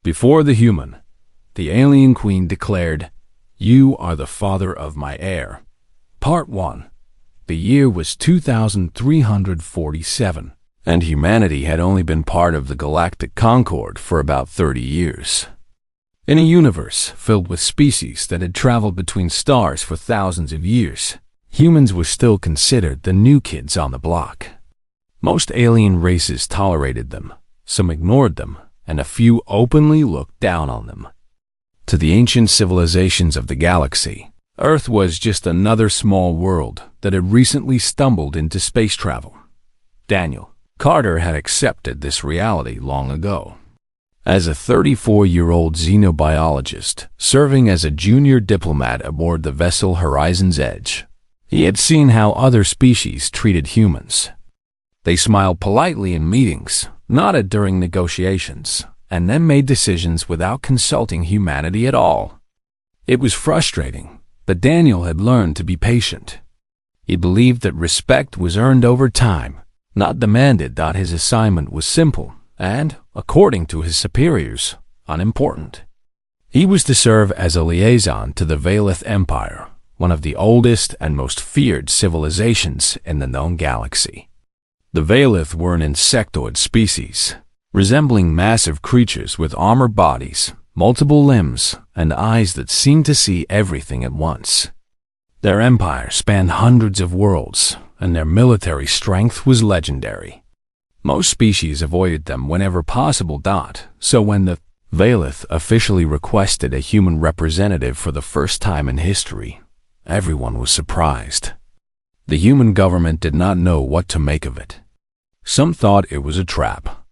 Before the human, the alien queen declared, "You are the father of my heir." Part 1. The year was 2347, and humanity had only been part of the Galactic Concord for about 30 years. In a universe filled with species that had traveled between stars for thousands of years, humans were still considered the new kids on the block. Most alien races tolerated them, some ignored them, and a few openly looked down on them. To the ancient civilizations of the galaxy, Earth was just another small world that had recently stumbled into space travel. Daniel Carter had accepted this reality long ago. As a 34-year-old xenobiologist serving as a junior diplomat aboard the vessel Horizon's Edge, he had seen how other species treated humans. They smiled politely in meetings, nodded during negotiations, and then made decisions without consulting humanity at all. It was frustrating, but Daniel had learned to be patient. He believed that respect was earned over time, not demanded. His assignment was simple and, according to his superiors, unimportant. He was to serve as a liaison to the Valith Empire, one of the oldest and most feared civilizations in the known galaxy. The Valith were an insectoid species, resembling massive creatures with armored bodies, multiple limbs, and eyes that seemed to see everything at once. Their empire spanned hundreds of worlds, and their military strength was legendary. Most species avoided them whenever possible. So when the Valith officially requested a human representative for the first time in history, everyone was surprised. The human government did not know what to make of it. Some thought it was a trap.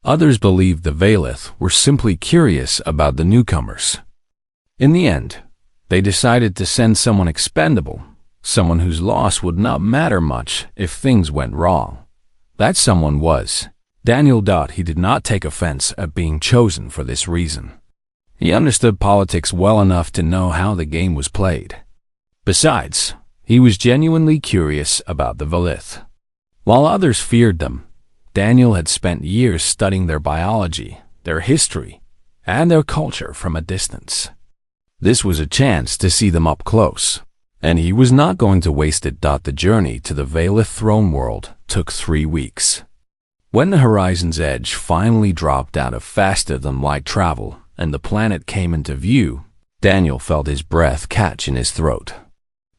Others believed the Valith were simply curious about the newcomers. In the end, they decided to send someone expendable, someone whose loss would not matter much if things went wrong. That someone was Daniel. He did not take offense at being chosen for this reason. He understood politics well enough to know how the game was played. Besides, he was genuinely curious about the Valith. While others feared them, Daniel had spent years studying their biology, their history, and their culture from a distance. This was a chance to see them up close, and he was not going to waste it. The journey to the Valith throne world took 3 weeks. When the Horizon's Edge finally dropped out of faster-than-light travel and the planet came into view, Daniel felt his breath catch in his throat.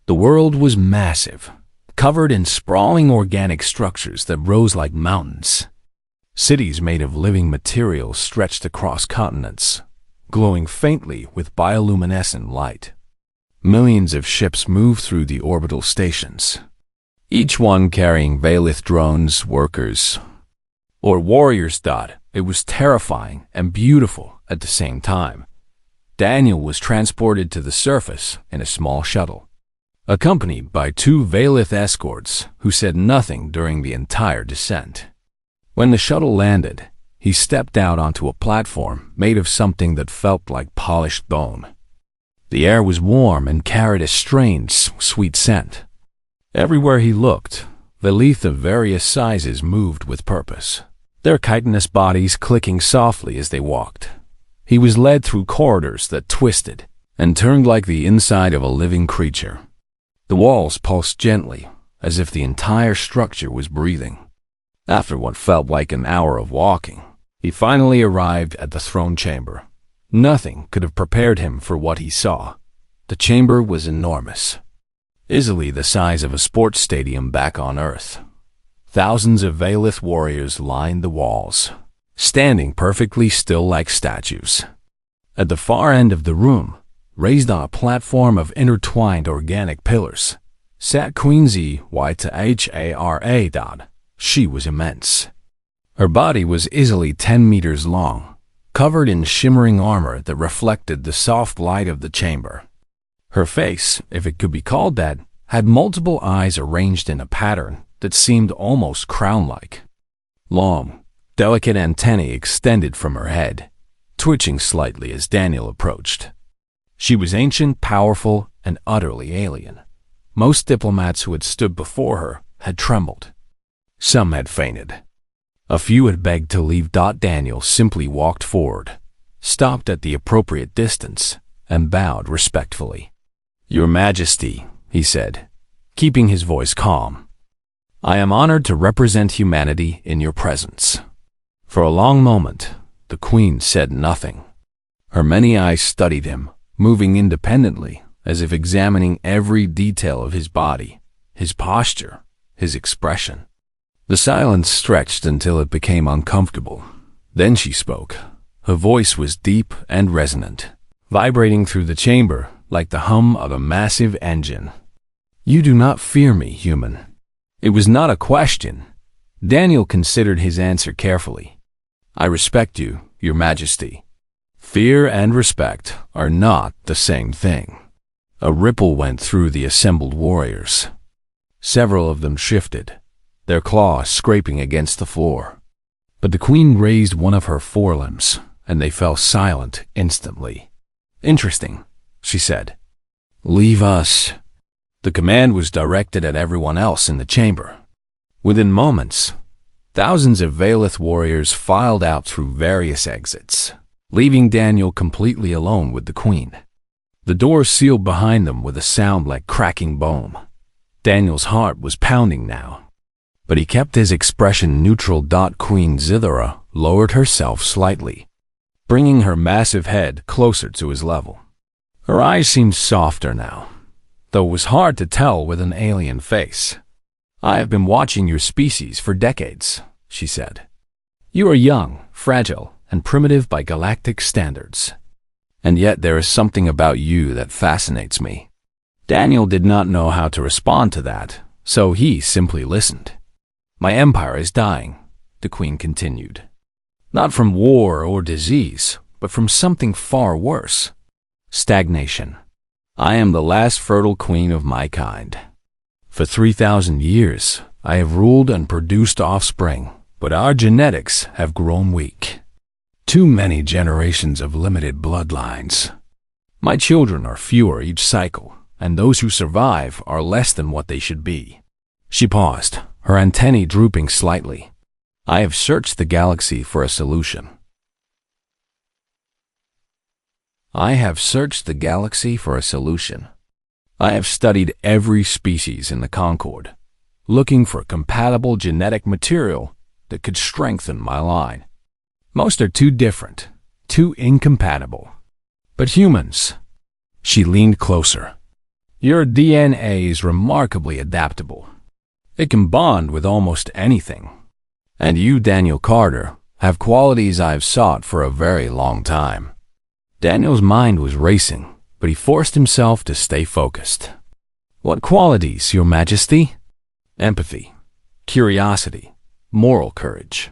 The world was massive, covered in sprawling organic structures that rose like mountains. Cities made of living materials stretched across continents, glowing faintly with bioluminescent light. Millions of ships moved through the orbital stations, each one carrying Valith drones, workers, or warriors. It was terrifying and beautiful at the same time. Daniel was transported to the surface in a small shuttle, accompanied by 2 Valith escorts who said nothing during the entire descent. When the shuttle landed, he stepped out onto a platform made of something that felt like polished bone. The air was warm and carried a strange, sweet scent. Everywhere he looked, Valith of various sizes moved with purpose, their chitinous bodies clicking softly as they walked. He was led through corridors that twisted and turned like the inside of a living creature. The walls pulsed gently, as if the entire structure was breathing. After what felt like an hour of walking, he finally arrived at the throne chamber. Nothing could have prepared him for what he saw. The chamber was enormous, easily the size of a sports stadium back on Earth. Thousands of Valith warriors lined the walls, standing perfectly still like statues. At the far end of the room, raised on a platform of intertwined organic pillars, sat Queen Zyhara. She was immense. Her body was easily 10 meters long, covered in shimmering armor that reflected the soft light of the chamber. Her face, if it could be called that, had multiple eyes arranged in a pattern that seemed almost crown-like. Long, delicate antennae extended from her head, twitching slightly as Daniel approached. She was ancient, powerful, and utterly alien. Most diplomats who had stood before her had trembled. Some had fainted. A few had begged to leave. Daniel simply walked forward, stopped at the appropriate distance, and bowed respectfully. "Your Majesty," he said, keeping his voice calm, "I am honored to represent humanity in your presence." For a long moment, the Queen said nothing. Her many eyes studied him, moving independently, as if examining every detail of his body, his posture, his expression. The silence stretched until it became uncomfortable. Then she spoke. Her voice was deep and resonant, vibrating through the chamber like the hum of a massive engine. "You do not fear me, human." It was not a question. Daniel considered his answer carefully. "I respect you, Your Majesty." Fear and respect are not the same thing. A ripple went through the assembled warriors. Several of them shifted, their claws scraping against the floor. But the Queen raised one of her forelimbs, and they fell silent instantly. "Interesting," she said. "Leave us." The command was directed at everyone else in the chamber. Within moments, thousands of Valeth warriors filed out through various exits, leaving Daniel completely alone with the Queen. The doors sealed behind them with a sound like cracking bone. Daniel's heart was pounding now, but he kept his expression neutral. Queen Zithara lowered herself slightly, bringing her massive head closer to his level. Her eyes seemed softer now, though it was hard to tell with an alien face. "I have been watching your species for decades," she said. "You are young, fragile, and primitive by galactic standards. And yet there is something about you that fascinates me." Daniel did not know how to respond to that, so he simply listened. "My empire is dying," the Queen continued. "Not from war or disease, but from something far worse. Stagnation. I am the last fertile queen of my kind. For 3,000 years, I have ruled and produced offspring, but our genetics have grown weak. Too many generations of limited bloodlines. My children are fewer each cycle, and those who survive are less than what they should be." She paused, her antennae drooping slightly. "I have searched the galaxy for a solution. I have searched the galaxy for a solution. I have studied every species in the Concord, looking for compatible genetic material that could strengthen my line. Most are too different, too incompatible. But humans..." She leaned closer. "Your DNA is remarkably adaptable. It can bond with almost anything. And you, Daniel Carter, have qualities I've sought for a very long time." Daniel's mind was racing, but he forced himself to stay focused. "What qualities, Your Majesty?" "Empathy, curiosity, moral courage.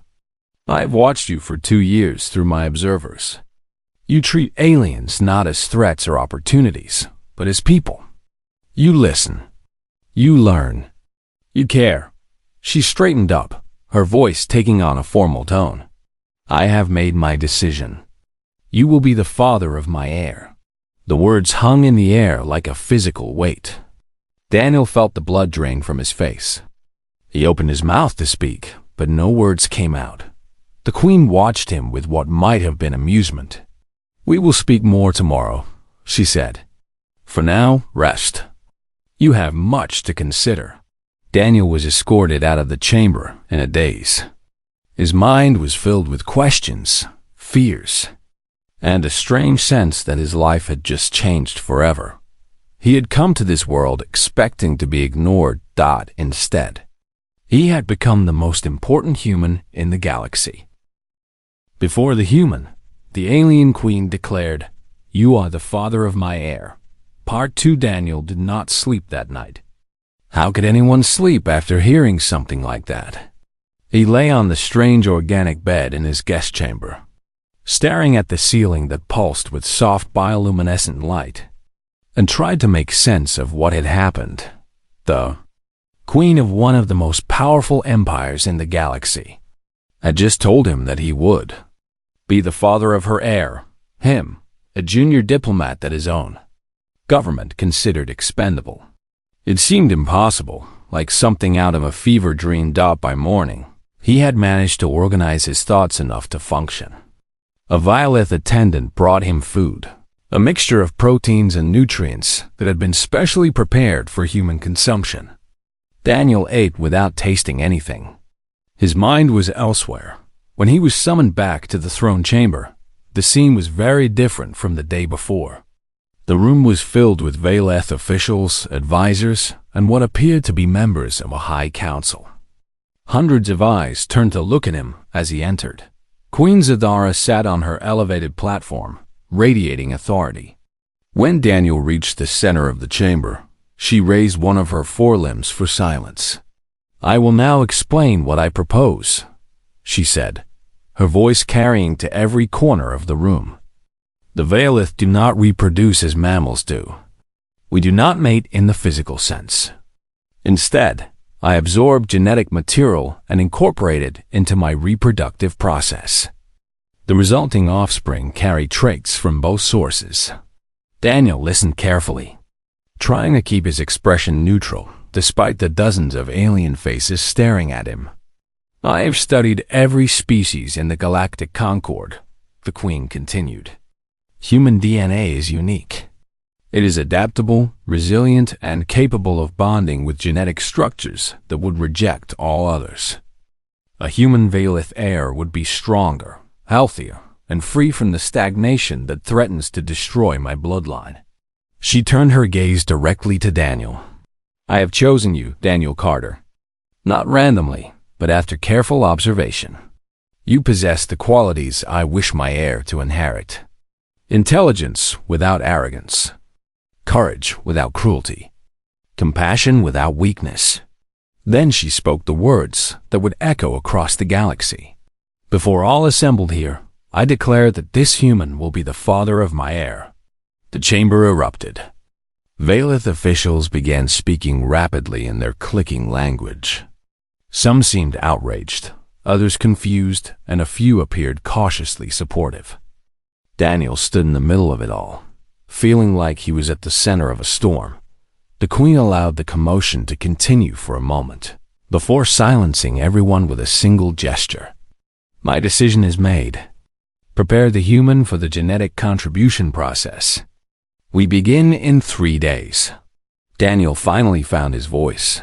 I've watched you for 2 years through my observers. You treat aliens not as threats or opportunities, but as people. You listen. You learn. You care." She straightened up, her voice taking on a formal tone. "I have made my decision. You will be the father of my heir." The words hung in the air like a physical weight. Daniel felt the blood drain from his face. He opened his mouth to speak, but no words came out. The Queen watched him with what might have been amusement. "We will speak more tomorrow," she said. "For now, rest. You have much to consider." Daniel was escorted out of the chamber in a daze. His mind was filled with questions, fears, and a strange sense that his life had just changed forever. He had come to this world expecting to be ignored. Instead, he had become the most important human in the galaxy. Before the human, the alien queen declared, "You are the father of my heir." Part 2. Daniel did not sleep that night. How could anyone sleep after hearing something like that? He lay on the strange organic bed in his guest chamber, staring at the ceiling that pulsed with soft bioluminescent light, and tried to make sense of what had happened. The queen of one of the most powerful empires in the galaxy had just told him that he would be the father of her heir, him, a junior diplomat that his own government considered expendable. It seemed impossible, like something out of a fever dream. By morning, he had managed to organize his thoughts enough to function. A Violeth attendant brought him food, a mixture of proteins and nutrients that had been specially prepared for human consumption. Daniel ate without tasting anything. His mind was elsewhere. When he was summoned back to the throne chamber, the scene was very different from the day before. The room was filled with Violeth officials, advisors, and what appeared to be members of a high council. Hundreds of eyes turned to look at him as he entered. Queen Zadara sat on her elevated platform, radiating authority. When Daniel reached the center of the chamber, she raised one of her forelimbs for silence. "I will now explain what I propose," she said, her voice carrying to every corner of the room. "The Violeth do not reproduce as mammals do. We do not mate in the physical sense. Instead, I absorb genetic material and incorporate it into my reproductive process. The resulting offspring carry traits from both sources." Daniel listened carefully, trying to keep his expression neutral despite the dozens of alien faces staring at him. "I have studied every species in the Galactic Concord," the Queen continued. "Human DNA is unique. It is adaptable, resilient, and capable of bonding with genetic structures that would reject all others. A human Violeth heir would be stronger, healthier, and free from the stagnation that threatens to destroy my bloodline." She turned her gaze directly to Daniel. "I have chosen you, Daniel Carter. Not randomly, but after careful observation. You possess the qualities I wish my heir to inherit. Intelligence without arrogance. Courage without cruelty. Compassion without weakness." Then she spoke the words that would echo across the galaxy. "Before all assembled here, I declare that this human will be the father of my heir." The chamber erupted. Violeth officials began speaking rapidly in their clicking language. Some seemed outraged, others confused, and a few appeared cautiously supportive. Daniel stood in the middle of it all, feeling like he was at the center of a storm. The Queen allowed the commotion to continue for a moment, before silencing everyone with a single gesture. "My decision is made. Prepare the human for the genetic contribution process. We begin in 3 days." Daniel finally found his voice.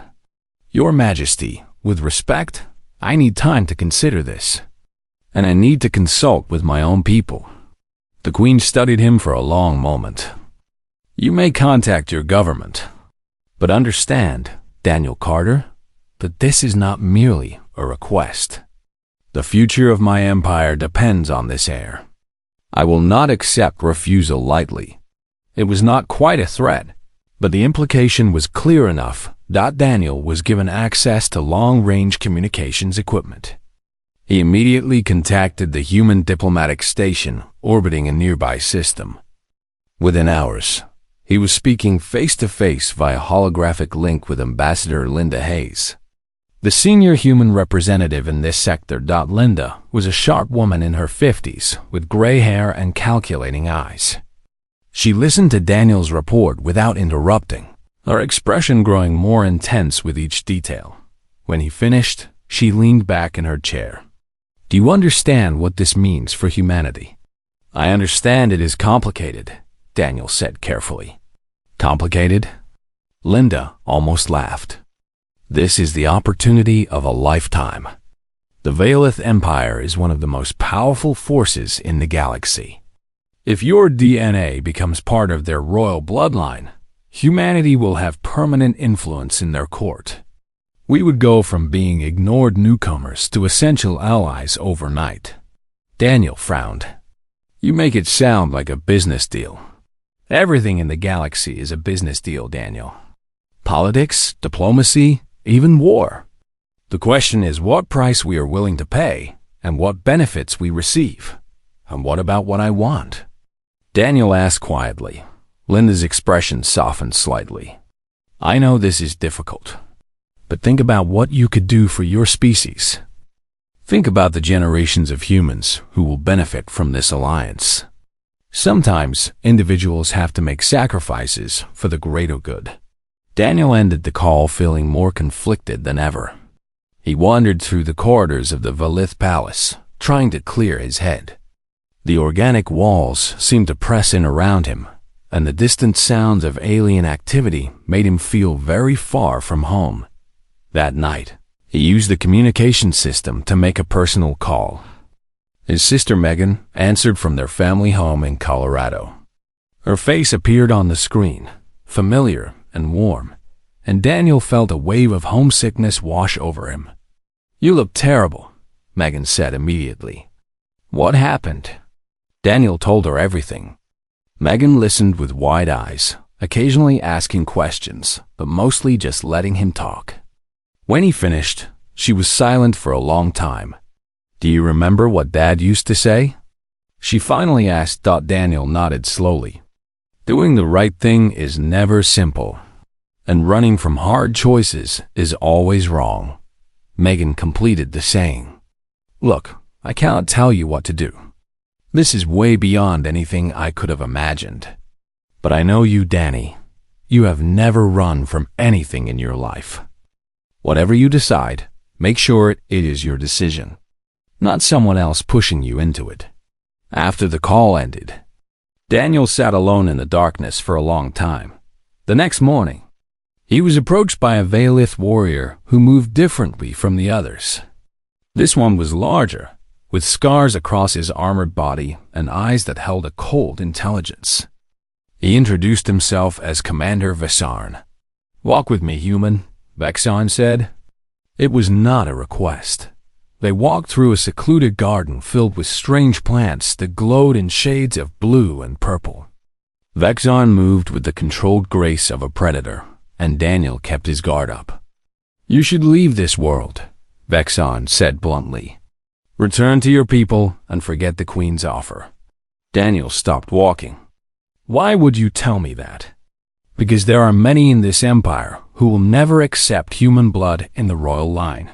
"Your Majesty, with respect, I need time to consider this, and I need to consult with my own people." The Queen studied him for a long moment. "You may contact your government, but understand, Daniel Carter, that this is not merely a request. The future of my empire depends on this heir. I will not accept refusal lightly." It was not quite a threat, but the implication was clear enough that Daniel was given access to long-range communications equipment. He immediately contacted the human diplomatic station orbiting a nearby system. Within hours, he was speaking face-to-face via holographic link with Ambassador Linda Hayes. The senior human representative in this sector. Linda was a sharp woman in her 50s with gray hair and calculating eyes. She listened to Daniel's report without interrupting, her expression growing more intense with each detail. When he finished, she leaned back in her chair. "Do you understand what this means for humanity?" "I understand it is complicated," Daniel said carefully. "Complicated?" Linda almost laughed. "This is the opportunity of a lifetime. The Violeth Empire is one of the most powerful forces in the galaxy. If your DNA becomes part of their royal bloodline, humanity will have permanent influence in their court. We would go from being ignored newcomers to essential allies overnight." Daniel frowned. "You make it sound like a business deal." "Everything in the galaxy is a business deal, Daniel. Politics, diplomacy, even war. The question is what price we are willing to pay and what benefits we receive. And what about what I want?" Daniel asked quietly. Linda's expression softened slightly. "I know this is difficult, but think about what you could do for your species. Think about the generations of humans who will benefit from this alliance. Sometimes individuals have to make sacrifices for the greater good." Daniel ended the call feeling more conflicted than ever. He wandered through the corridors of the Violeth Palace, trying to clear his head. The organic walls seemed to press in around him, and the distant sounds of alien activity made him feel very far from home. That night, he used the communication system to make a personal call. His sister Megan answered from their family home in Colorado. Her face appeared on the screen, familiar and warm, and Daniel felt a wave of homesickness wash over him. "You look terrible," Megan said immediately. "What happened?" Daniel told her everything. Megan listened with wide eyes, occasionally asking questions, but mostly just letting him talk. When he finished, she was silent for a long time. "Do you remember what Dad used to say?" she finally asked. Daniel nodded slowly. "Doing the right thing is never simple, and running from hard choices is always wrong." Megan completed the saying. "Look, I cannot tell you what to do. This is way beyond anything I could have imagined. But I know you, Danny. You have never run from anything in your life. Whatever you decide, make sure it is your decision, not someone else pushing you into it." After the call ended, Daniel sat alone in the darkness for a long time. The next morning, he was approached by a Veilith warrior who moved differently from the others. This one was larger, with scars across his armored body and eyes that held a cold intelligence. He introduced himself as Commander Vesarn. "Walk with me, human," Vexon said. It was not a request. They walked through a secluded garden filled with strange plants that glowed in shades of blue and purple. Vexon moved with the controlled grace of a predator, and Daniel kept his guard up. "You should leave this world," Vexon said bluntly. "Return to your people and forget the Queen's offer." Daniel stopped walking. "Why would you tell me that?" "Because there are many in this empire who will never accept human blood in the royal line.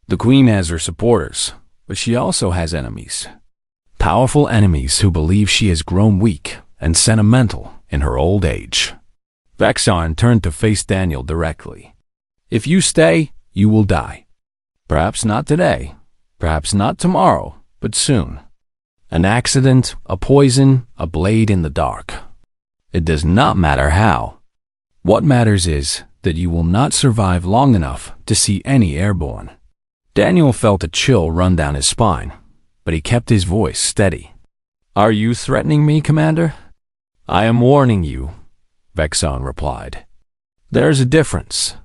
The Queen has her supporters, but she also has enemies. Powerful enemies who believe she has grown weak and sentimental in her old age." Vexon turned to face Daniel directly. "If you stay, you will die. Perhaps not today, perhaps not tomorrow, but soon. An accident, a poison, a blade in the dark. It does not matter how. What matters is that you will not survive long enough to see any airborne." Daniel felt a chill run down his spine, but he kept his voice steady. "Are you threatening me, Commander?" "I am warning you," Vexon replied. "There is a difference.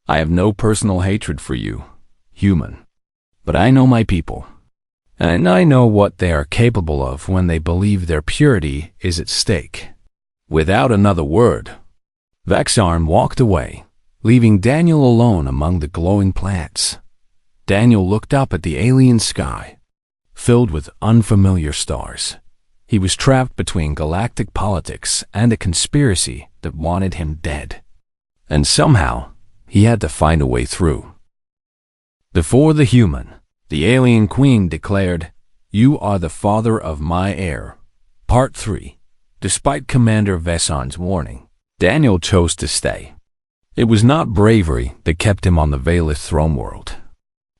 I have no personal hatred for you, human. But I know my people, and I know what they are capable of when they believe their purity is at stake." Without another word, Vexarn walked away, leaving Daniel alone among the glowing plants. Daniel looked up at the alien sky, filled with unfamiliar stars. He was trapped between galactic politics and a conspiracy that wanted him dead. And somehow, he had to find a way through. Before the human, the alien queen declared, "You are the father of my heir." Part 3. Despite Commander Veson's warning, Daniel chose to stay. It was not bravery that kept him on the Veilith throne world.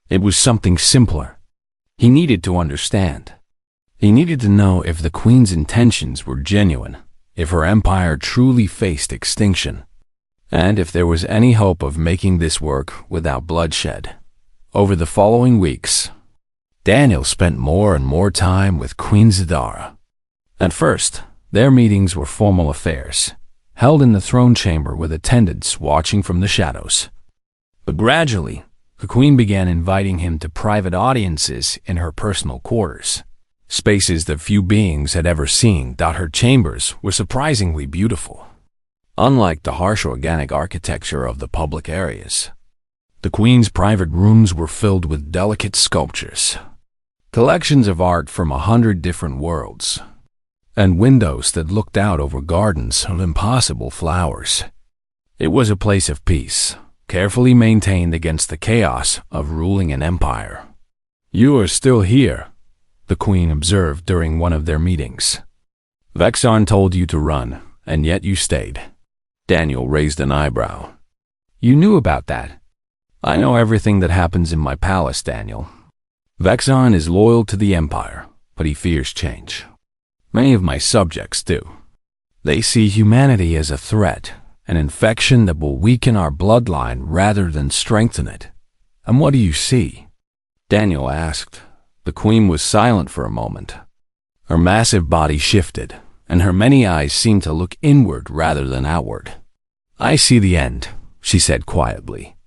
It was something simpler. He needed to understand. He needed to know if the Queen's intentions were genuine, if her empire truly faced extinction, and if there was any hope of making this work without bloodshed. Over the following weeks, Daniel spent more and more time with Queen Zadara. At first, their meetings were formal affairs, held in the throne chamber with attendants watching from the shadows. But gradually, the Queen began inviting him to private audiences in her personal quarters, spaces that few beings had ever seen. Her chambers were surprisingly beautiful. Unlike the harsh organic architecture of the public areas, the Queen's private rooms were filled with delicate sculptures, collections of art from 100 different worlds, and windows that looked out over gardens of impossible flowers. It was a place of peace, carefully maintained against the chaos of ruling an empire. "You are still here," the Queen observed during one of their meetings. "Vexon told you to run, and yet you stayed." Daniel raised an eyebrow. "You knew about that?" "I know everything that happens in my palace, Daniel. Vexon is loyal to the Empire, but he fears change. Many of my subjects do. They see humanity as a threat, an infection that will weaken our bloodline rather than strengthen it. And what do you see? Daniel asked. The queen was silent for a moment. Her massive body shifted, and her many eyes seemed to look inward rather than outward. I see the end, she said quietly.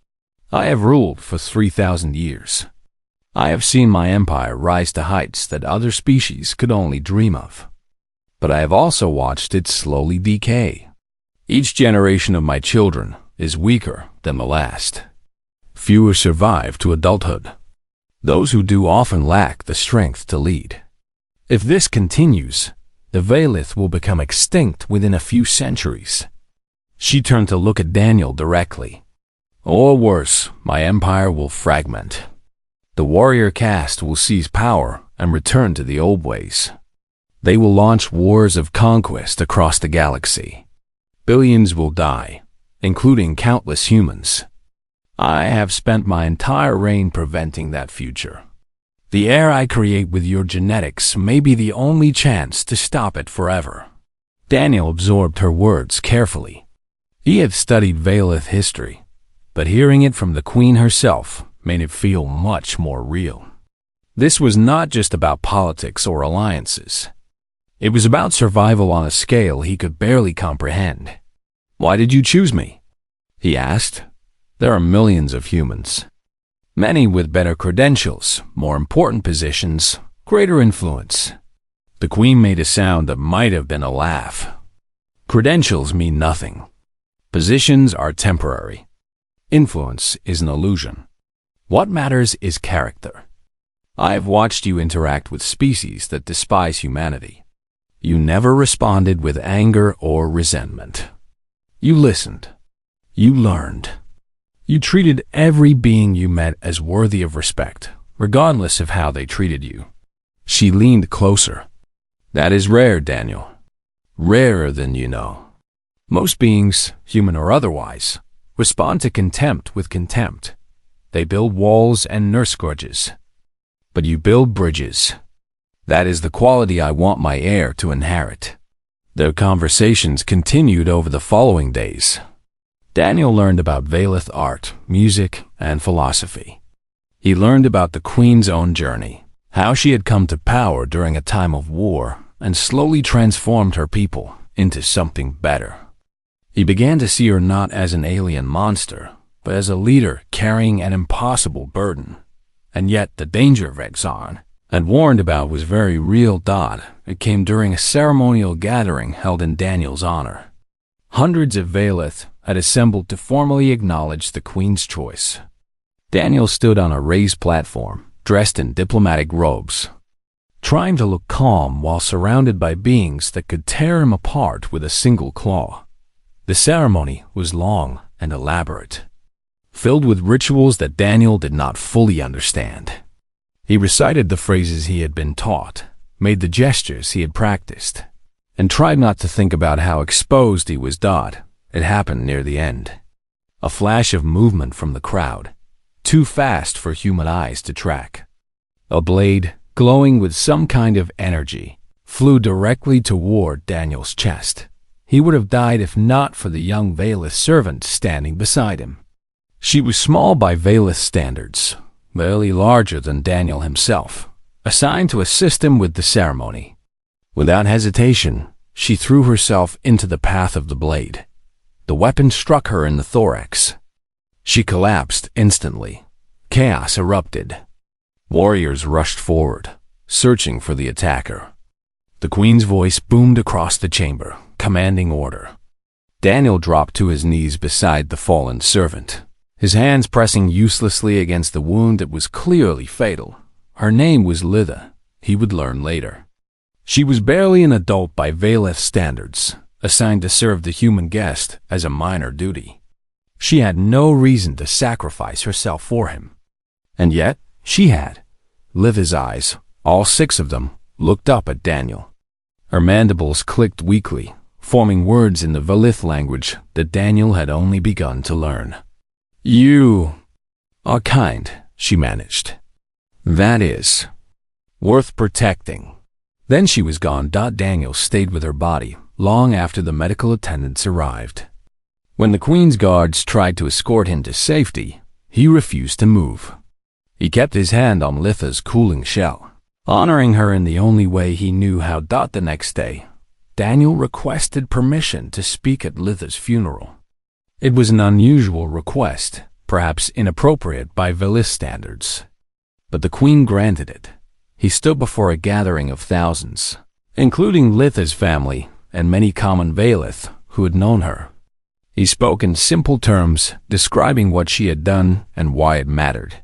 I have ruled for 3,000 years. I have seen my empire rise to heights that other species could only dream of. But I have also watched it slowly decay. Each generation of my children is weaker than the last. Fewer survive to adulthood. Those who do often lack the strength to lead. If this continues, the Velith will become extinct within a few centuries. She turned to look at Daniel directly. Or worse, my empire will fragment. The warrior caste will seize power and return to the old ways. They will launch wars of conquest across the galaxy. Billions will die, including countless humans. I have spent my entire reign preventing that future. The heir I create with your genetics may be the only chance to stop it forever. Daniel absorbed her words carefully. He had studied Velith history, but hearing it from the queen herself made it feel much more real. This was not just about politics or alliances. It was about survival on a scale he could barely comprehend. Why did you choose me? He asked. There are millions of humans. Many with better credentials, more important positions, greater influence. The queen made a sound that might have been a laugh. Credentials mean nothing. Positions are temporary. Influence is an illusion. What matters is character. I have watched you interact with species that despise humanity. You never responded with anger or resentment. You listened. You learned. You treated every being you met as worthy of respect, regardless of how they treated you. She leaned closer. That is rare, Daniel. Rarer than you know. Most beings, human or otherwise, respond to contempt with contempt. They build walls and nurse grudges. But you build bridges. That is the quality I want my heir to inherit. Their conversations continued over the following days. Daniel learned about Velith art, music, and philosophy. He learned about the queen's own journey, how she had come to power during a time of war and slowly transformed her people into something better. He began to see her not as an alien monster, but as a leader carrying an impossible burden. And yet the danger Vexon had warned about was very real. It came during a ceremonial gathering held in Daniel's honor. Hundreds of Velith had assembled to formally acknowledge the queen's choice. Daniel stood on a raised platform, dressed in diplomatic robes, trying to look calm while surrounded by beings that could tear him apart with a single claw. The ceremony was long and elaborate, filled with rituals that Daniel did not fully understand. He recited the phrases he had been taught, made the gestures he had practiced, and tried not to think about how exposed he was. It happened near the end. A flash of movement from the crowd, too fast for human eyes to track. A blade, glowing with some kind of energy, flew directly toward Daniel's chest. He would have died if not for the young Velith servant standing beside him. She was small by Velith standards, barely larger than Daniel himself, assigned to assist him with the ceremony. Without hesitation, she threw herself into the path of the blade. The weapon struck her in the thorax. She collapsed instantly. Chaos erupted. Warriors rushed forward, searching for the attacker. The queen's voice boomed across the chamber, commanding order. Daniel dropped to his knees beside the fallen servant, his hands pressing uselessly against the wound that was clearly fatal. Her name was Litha, he would learn later. She was barely an adult by Velith standards, assigned to serve the human guest as a minor duty. She had no reason to sacrifice herself for him. And yet, she had. Litha's eyes, all 6 of them, looked up at Daniel. Her mandibles clicked weakly, forming words in the Velith language that Daniel had only begun to learn. You are kind, she managed. That is worth protecting. Then she was gone. Daniel stayed with her body long after the medical attendants arrived. When the Queen's guards tried to escort him to safety, he refused to move. He kept his hand on Litha's cooling shell, honoring her in the only way he knew how. The next day, Daniel requested permission to speak at Litha's funeral. It was an unusual request, perhaps inappropriate by Velith standards, but the Queen granted it. He stood before a gathering of thousands, including Litha's family and many common Velith who had known her. He spoke in simple terms, describing what she had done and why it mattered.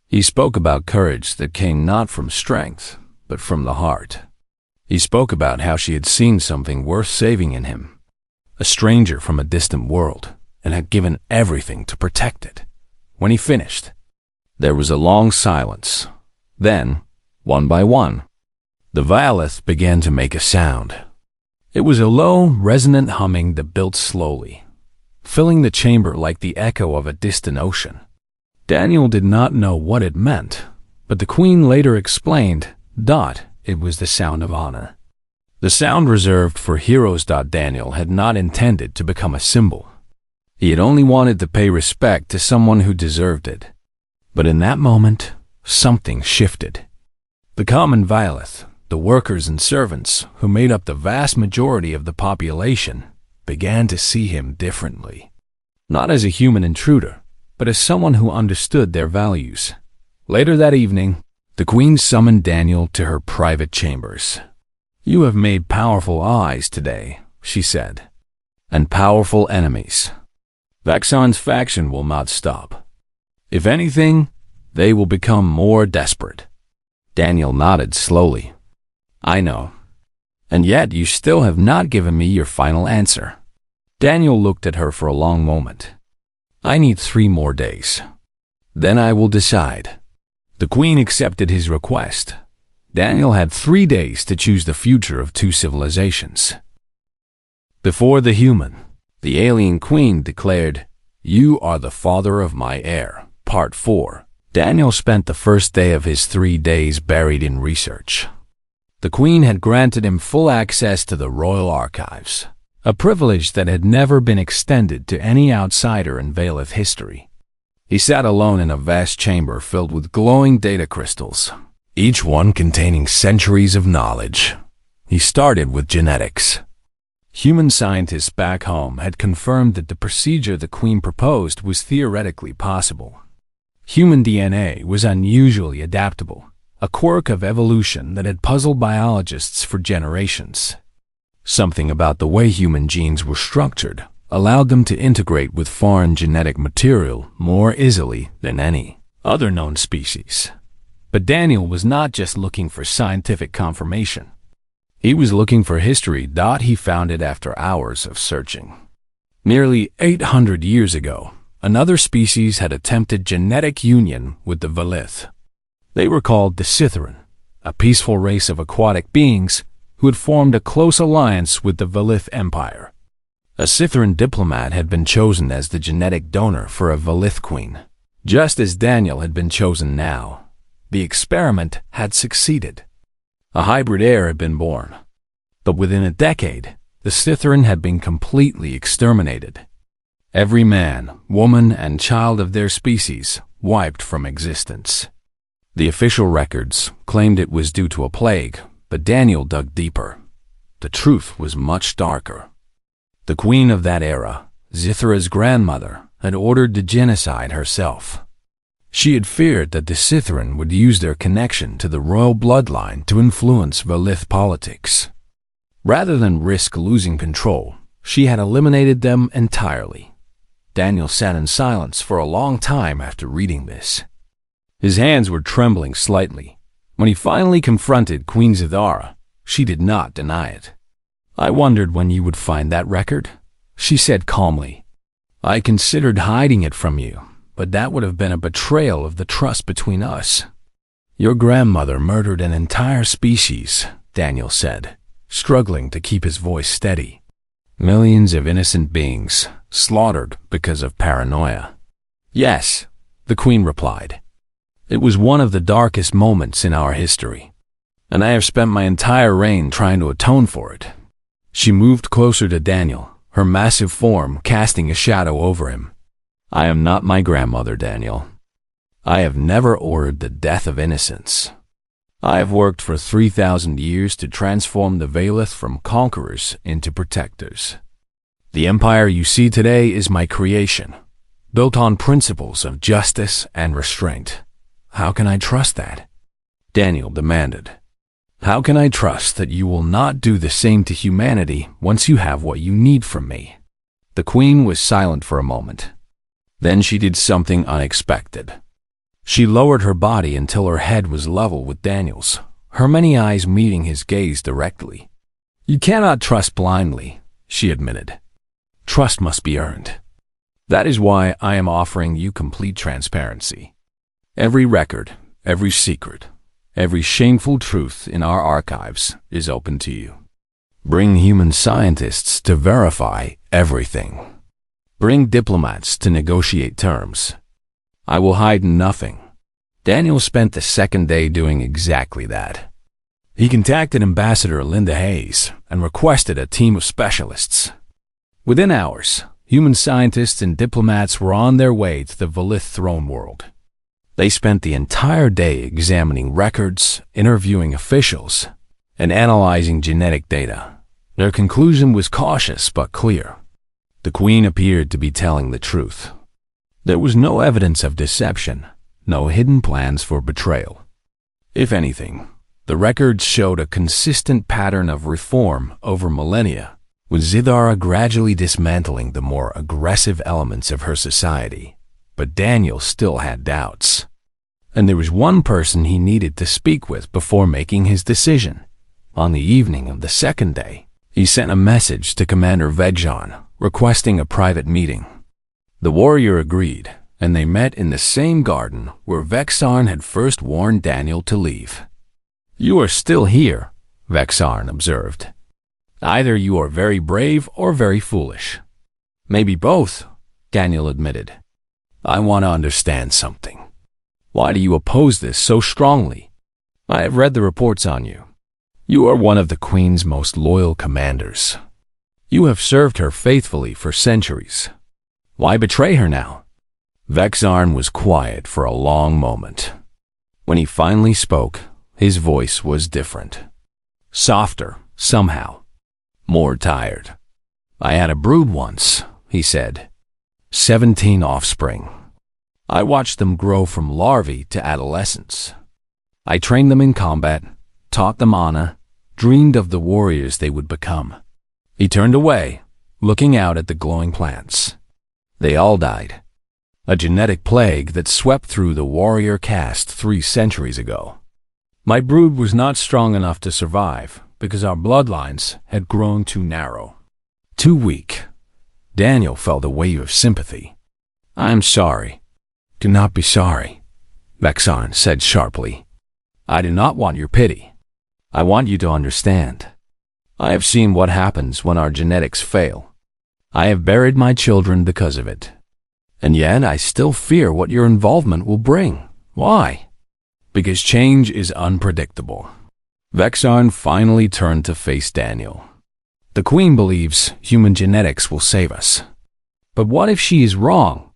He spoke about courage that came not from strength, but from the heart. He spoke about how she had seen something worth saving in him, a stranger from a distant world, and had given everything to protect it. When he finished, there was a long silence. Then, one by one, the Velith began to make a sound. It was a low, resonant humming that built slowly, filling the chamber like the echo of a distant ocean. Daniel did not know what it meant, but the Queen later explained, it was the sound of honor. The sound reserved for heroes. Daniel had not intended to become a symbol. He had only wanted to pay respect to someone who deserved it. But in that moment, something shifted. The common Velith, the workers and servants who made up the vast majority of the population, began to see him differently. Not as a human intruder, but as someone who understood their values. Later that evening, the Queen summoned Daniel to her private chambers. "You have made powerful allies today," she said, "and powerful enemies. Vaxon's faction will not stop. If anything, they will become more desperate." Daniel nodded slowly. "I know. And yet you still have not given me your final answer." Daniel looked at her for a long moment. "I need 3 more days. Then I will decide." The Queen accepted his request. Daniel had 3 days to choose the future of 2 civilizations. Before the human, the alien Queen declared, "You are the father of my heir." Part 4. Daniel spent the first day of his 3 days buried in research. The Queen had granted him full access to the royal archives, a privilege that had never been extended to any outsider in Velith history. He sat alone in a vast chamber filled with glowing data crystals, each one containing centuries of knowledge. He started with genetics. Human scientists back home had confirmed that the procedure the Queen proposed was theoretically possible. Human DNA was unusually adaptable, a quirk of evolution that had puzzled biologists for generations. Something about the way human genes were structured allowed them to integrate with foreign genetic material more easily than any other known species. But Daniel was not just looking for scientific confirmation. He was looking for history. He found it after hours of searching. Nearly 800 years ago, another species had attempted genetic union with the Velith. They were called the Scytherin, a peaceful race of aquatic beings who had formed a close alliance with the Velith Empire. A Scytherin diplomat had been chosen as the genetic donor for a Velith queen, just as Daniel had been chosen now. The experiment had succeeded. A hybrid heir had been born. But within a decade, the Scytherin had been completely exterminated. Every man, woman, and child of their species wiped from existence. The official records claimed it was due to a plague, but Daniel dug deeper. The truth was much darker. The queen of that era, Zithra's grandmother, had ordered the genocide herself. She had feared that the Scytherin would use their connection to the royal bloodline to influence Velith politics. Rather than risk losing control, she had eliminated them entirely. Daniel sat in silence for a long time after reading this. His hands were trembling slightly. When he finally confronted Queen Zithara, she did not deny it. "I wondered when you would find that record," she said calmly. "I considered hiding it from you, but that would have been a betrayal of the trust between us." "Your grandmother murdered an entire species," Daniel said, struggling to keep his voice steady. "Millions of innocent beings slaughtered because of paranoia." "Yes," the Queen replied. "It was one of the darkest moments in our history. and I have spent my entire reign trying to atone for it." She moved closer to Daniel, her massive form casting a shadow over him. "I am not my grandmother, Daniel. I have never ordered the death of innocents. I have worked for 3,000 years to transform the Valeth from conquerors into protectors. The empire you see today is my creation, built on principles of justice and restraint. How can I trust that?" Daniel demanded. "How can I trust that you will not do the same to humanity once you have what you need from me?" The queen was silent for a moment. Then she did something unexpected. She lowered her body until her head was level with Daniel's, her many eyes meeting his gaze directly. "You cannot trust blindly," she admitted. "Trust must be earned. That is why I am offering you complete transparency. Every record, every secret, every shameful truth in our archives is open to you. Bring human scientists to verify everything. Bring diplomats to negotiate terms. I will hide nothing." Daniel spent the second day doing exactly that. He contacted Ambassador Linda Hayes and requested a team of specialists. Within hours, human scientists and diplomats were on their way to the Valith throne world. They spent the entire day examining records, interviewing officials, and analyzing genetic data. Their conclusion was cautious but clear. The queen appeared to be telling the truth. There was no evidence of deception, no hidden plans for betrayal. If anything, the records showed a consistent pattern of reform over millennia, with Zithara gradually dismantling the more aggressive elements of her society. But Daniel still had doubts. And there was one person he needed to speak with before making his decision. On the evening of the second day, he sent a message to Commander Vegjon, requesting a private meeting. The warrior agreed, and they met in the same garden where Vexarn had first warned Daniel to leave. "You are still here," Vexarn observed. "Either you are very brave or very foolish." "Maybe both," Daniel admitted. "I want to understand something. Why do you oppose this so strongly? I have read the reports on you. You are one of the Queen's most loyal commanders. You have served her faithfully for centuries. Why betray her now?" Vexarn was quiet for a long moment. When he finally spoke, his voice was different. Softer, somehow. More tired. "I had a brood once," he said. 17 offspring. I watched them grow from larvae to adolescence. I trained them in combat, taught them honor, dreamed of the warriors they would become. He turned away, looking out at the glowing plants. They all died. A genetic plague that swept through the warrior caste 3 centuries ago. My brood was not strong enough to survive because our bloodlines had grown too narrow. Too weak. Daniel felt a wave of sympathy. "I am sorry." "Do not be sorry," Vexarn said sharply. "I do not want your pity. I want you to understand. I have seen what happens when our genetics fail. I have buried my children because of it. And yet I still fear what your involvement will bring. Why? Because change is unpredictable." Vexarn finally turned to face Daniel. "The Queen believes human genetics will save us. But what if she is wrong?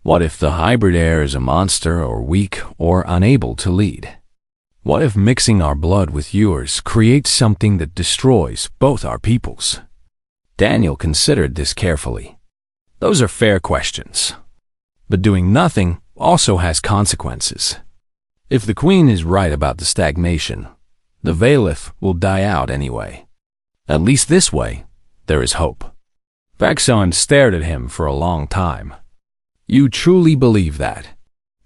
What if the hybrid heir is a monster or weak or unable to lead? What if mixing our blood with yours creates something that destroys both our peoples?" Daniel considered this carefully. Those are fair questions. But doing nothing also has consequences. If the Queen is right about the stagnation, the Valith will die out anyway. At least this way, there is hope. Vexarn stared at him for a long time. "You truly believe that?"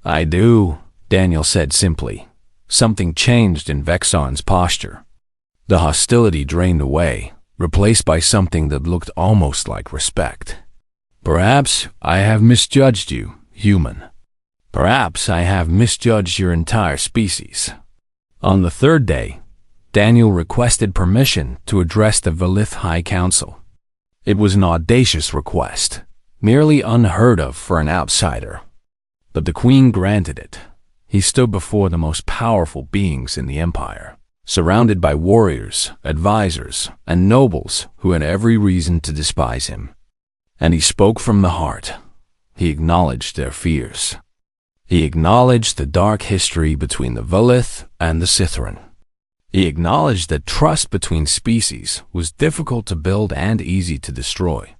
"I do," Daniel said simply. Something changed in Vexarn's posture. The hostility drained away, replaced by something that looked almost like respect. "Perhaps I have misjudged you, human. Perhaps I have misjudged your entire species." On the third day, Daniel requested permission to address the Valith High Council. It was an audacious request, merely unheard of for an outsider. But the Queen granted it. He stood before the most powerful beings in the Empire. surrounded by warriors, advisors, and nobles who had every reason to despise him. And he spoke from the heart. He acknowledged their fears. He acknowledged the dark history between the Velith and the Sithrin. He acknowledged that trust between species was difficult to build and easy to destroy.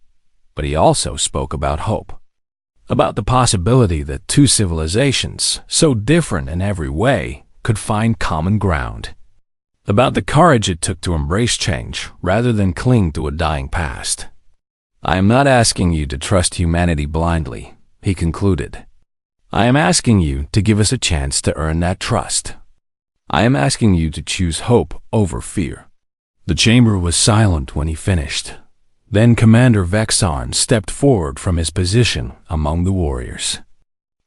But he also spoke about hope. About the possibility that two civilizations, so different in every way, could find common ground. About the courage it took to embrace change rather than cling to a dying past. "I am not asking you to trust humanity blindly," he concluded. "I am asking you to give us a chance to earn that trust. I am asking you to choose hope over fear." The chamber was silent when he finished. Then Commander Vexon stepped forward from his position among the warriors.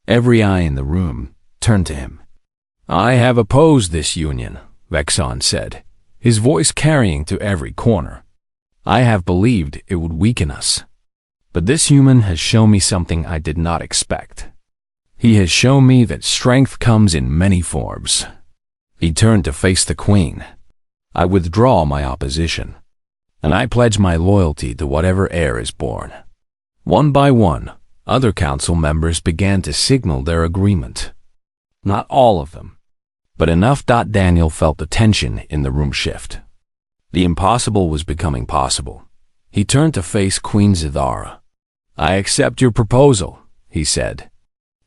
Every eye in the room turned to him. "I have opposed this union," Vexon said, his voice carrying to every corner. "I have believed it would weaken us. But this human has shown me something I did not expect. He has shown me that strength comes in many forms." He turned to face the Queen. "I withdraw my opposition, and I pledge my loyalty to whatever heir is born." One by one, other council members began to signal their agreement. Not all of them, but enough. Daniel felt the tension in the room shift. The impossible was becoming possible. He turned to face Queen Zithara. "I accept your proposal," he said,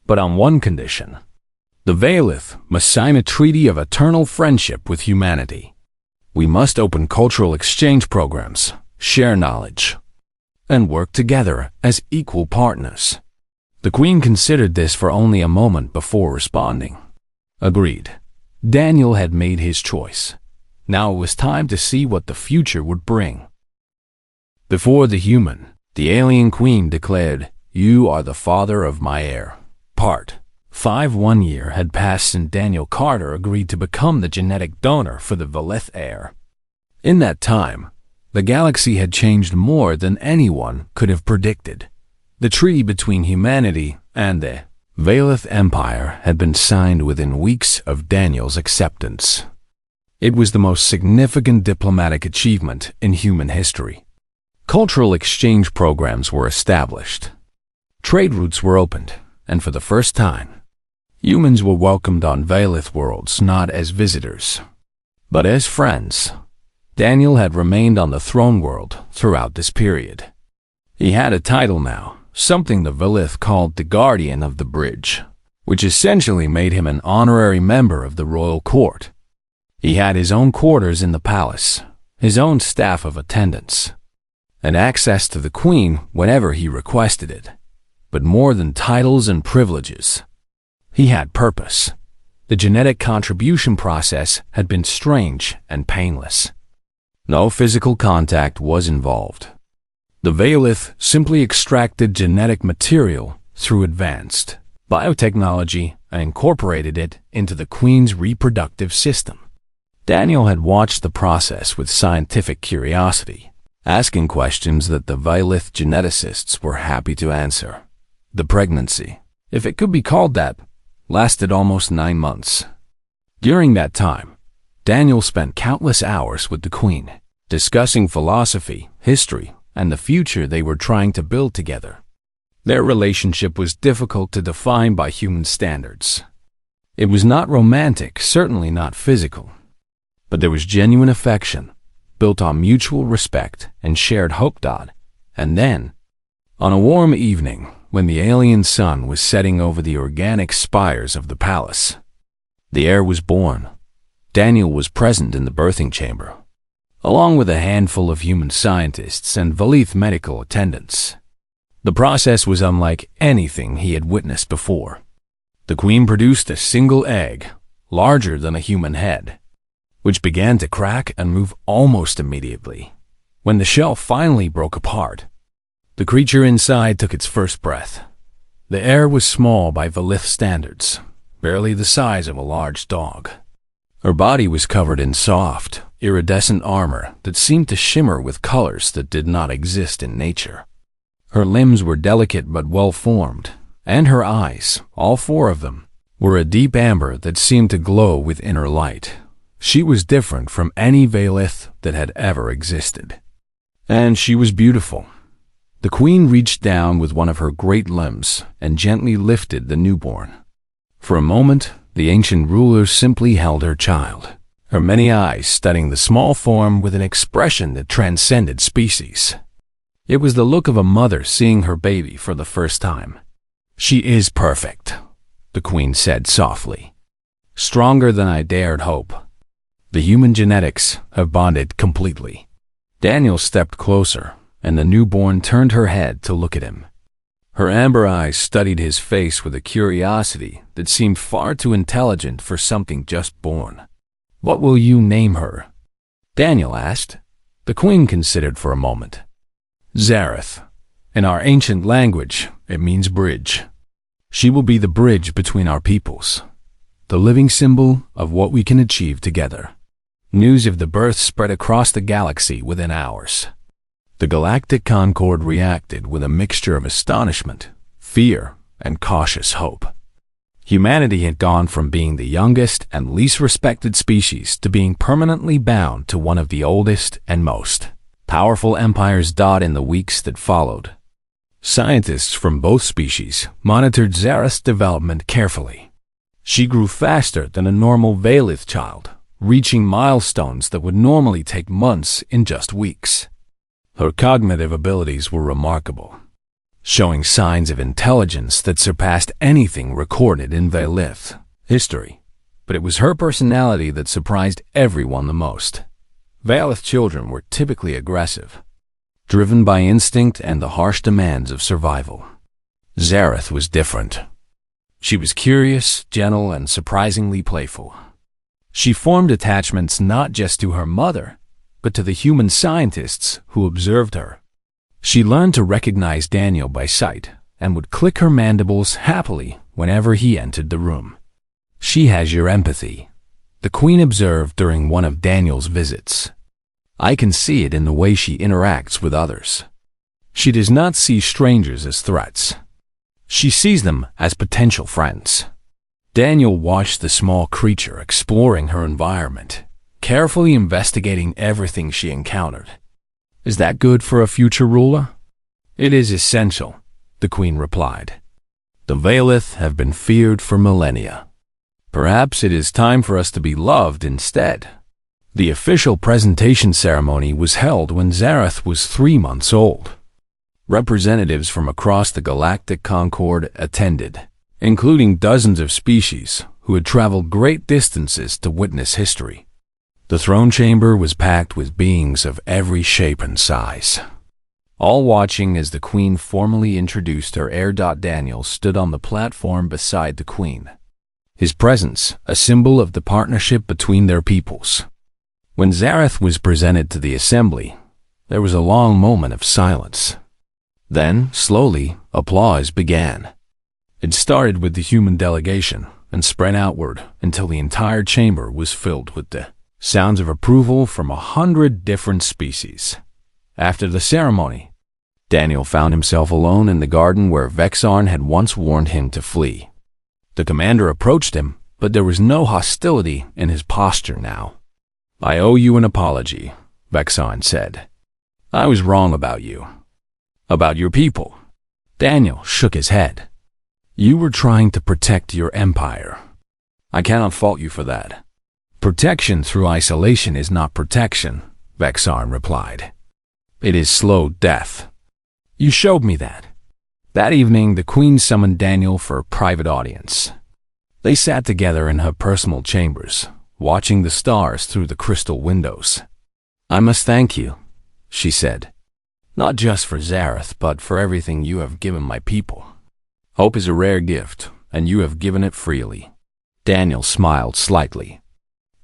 "but on one condition. The Velith must sign a treaty of eternal friendship with humanity. We must open cultural exchange programs, share knowledge, and work together as equal partners." The Queen considered this for only a moment before responding. Agreed. Daniel had made his choice. Now it was time to see what the future would bring. Before the human, the alien queen declared, "You are the father of my heir." Part 5. 1 year had passed since Daniel Carter agreed to become the genetic donor for the Velith heir. In that time, the galaxy had changed more than anyone could have predicted. The treaty between humanity and the Velith Empire had been signed within weeks of Daniel's acceptance. It was the most significant diplomatic achievement in human history. Cultural exchange programs were established. Trade routes were opened, and for the first time, humans were welcomed on Velith worlds not as visitors, but as friends. Daniel had remained on the throne world throughout this period. He had a title now, something the Velith called the Guardian of the Bridge, which essentially made him an honorary member of the royal court. He had his own quarters in the palace, his own staff of attendants, and access to the Queen whenever he requested it. But more than titles and privileges, he had purpose. The genetic contribution process had been strange and painless. No physical contact was involved. The Velith simply extracted genetic material through advanced biotechnology and incorporated it into the Queen's reproductive system. Daniel had watched the process with scientific curiosity, asking questions that the Velith geneticists were happy to answer. The pregnancy, if it could be called that, lasted almost 9 months. During that time, Daniel spent countless hours with the Queen, discussing philosophy, history, and the future they were trying to build together. Their relationship was difficult to define by human standards. It was not romantic, certainly not physical. But there was genuine affection, built on mutual respect and shared hope. And then, on a warm evening, when the alien sun was setting over the organic spires of the palace, the heir was born. Daniel was present in the birthing chamber, along with a handful of human scientists and Velith medical attendants. The process was unlike anything he had witnessed before. The Queen produced a single egg, larger than a human head, which began to crack and move almost immediately. When the shell finally broke apart, the creature inside took its first breath. The heir was small by Velith standards, barely the size of a large dog. Her body was covered in soft, iridescent armor that seemed to shimmer with colors that did not exist in nature. Her limbs were delicate but well-formed, and her eyes, all 4 of them, were a deep amber that seemed to glow with inner light. She was different from any Valith that had ever existed. And she was beautiful. The queen reached down with one of her great limbs and gently lifted the newborn. For a moment, the ancient ruler simply held her child, her many eyes studying the small form with an expression that transcended species. It was the look of a mother seeing her baby for the first time. "She is perfect," the queen said softly. "Stronger than I dared hope. The human genetics have bonded completely." Daniel stepped closer, and the newborn turned her head to look at him. Her amber eyes studied his face with a curiosity that seemed far too intelligent for something just born. "What will you name her?" Daniel asked. The queen considered for a moment. "Zareth. In our ancient language, it means bridge. She will be the bridge between our peoples, the living symbol of what we can achieve together." News of the birth spread across the galaxy within hours. The Galactic Concord reacted with a mixture of astonishment, fear, and cautious hope. Humanity had gone from being the youngest and least respected species to being permanently bound to one of the oldest and most powerful empires in the weeks that followed. Scientists from both species monitored Zareth's development carefully. She grew faster than a normal Valith child, reaching milestones that would normally take months in just weeks. Her cognitive abilities were remarkable, showing signs of intelligence that surpassed anything recorded in Valith history. But it was her personality that surprised everyone the most. Valith children were typically aggressive, driven by instinct and the harsh demands of survival. Zareth was different. She was curious, gentle, and surprisingly playful. She formed attachments not just to her mother, but to the human scientists who observed her. She learned to recognize Daniel by sight and would click her mandibles happily whenever he entered the room. "She has your empathy," the queen observed during one of Daniel's visits. "I can see it in the way she interacts with others. She does not see strangers as threats. She sees them as potential friends." Daniel watched the small creature exploring her environment, carefully investigating everything she encountered. "Is that good for a future ruler?" "It is essential," the queen replied. "The Valith have been feared for millennia. Perhaps it is time for us to be loved instead." The official presentation ceremony was held when Zareth was 3 months old. Representatives from across the Galactic Concord attended, including dozens of species who had traveled great distances to witness history. The throne chamber was packed with beings of every shape and size, all watching as the queen formally introduced her heir. Daniel stood on the platform beside the queen, his presence a symbol of the partnership between their peoples. When Zareth was presented to the assembly, there was a long moment of silence. Then, slowly, applause began. It started with the human delegation and spread outward until the entire chamber was filled with the sounds of approval from 100 different species. After the ceremony, Daniel found himself alone in the garden where Vexarn had once warned him to flee. The commander approached him, but there was no hostility in his posture now. "I owe you an apology," Vexarn said. "I was wrong about you. About your people." Daniel shook his head. "You were trying to protect your empire. I cannot fault you for that." "Protection through isolation is not protection," Vexarn replied. "It is slow death. You showed me that." That evening, the queen summoned Daniel for a private audience. They sat together in her personal chambers, watching the stars through the crystal windows. "I must thank you," she said, "not just for Zareth, but for everything you have given my people. Hope is a rare gift, and you have given it freely." Daniel smiled slightly.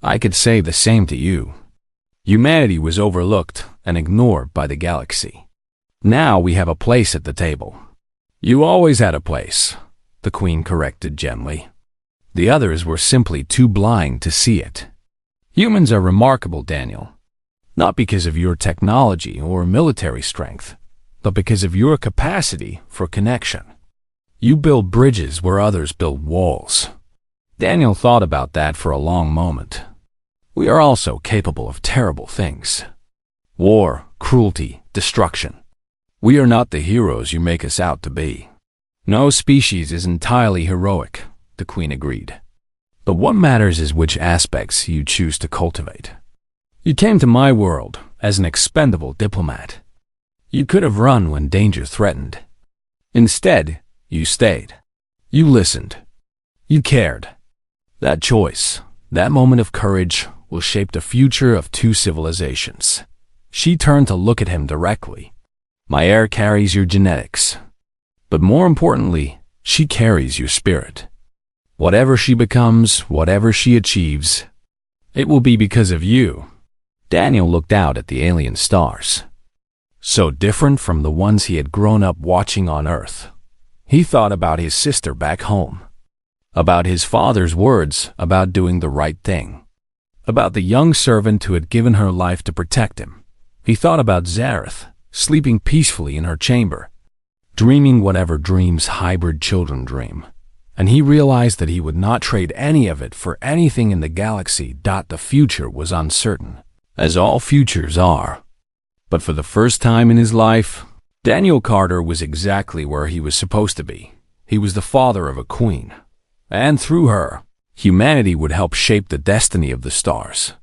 "I could say the same to you. Humanity was overlooked and ignored by the galaxy. Now we have a place at the table." "You always had a place," the queen corrected gently. "The others were simply too blind to see it. Humans are remarkable, Daniel, not because of your technology or military strength, but because of your capacity for connection. You build bridges where others build walls." Daniel thought about that for a long moment. we are also capable of terrible things. War, cruelty, destruction. We are not the heroes you make us out to be. No species is entirely heroic, the Queen agreed. But what matters is which aspects you choose to cultivate. You came to my world as an expendable diplomat. You could have run when danger threatened. Instead, you stayed. You listened. You cared. That choice, that moment of courage, will shape the future of two civilizations. She turned to look at him directly. My heir carries your genetics. But more importantly, she carries your spirit. Whatever she becomes, whatever she achieves, it will be because of you. Daniel looked out at the alien stars. So different from the ones he had grown up watching on Earth. He thought about his sister back home. About his father's words about doing the right thing. About the young servant who had given her life to protect him. He thought about Zareth, sleeping peacefully in her chamber, dreaming whatever dreams hybrid children dream. And he realized that he would not trade any of it for anything in the galaxy. The future was uncertain, as all futures are. But for the first time in his life, Daniel Carter was exactly where he was supposed to be. He was the father of a queen. And through her, humanity would help shape the destiny of the stars.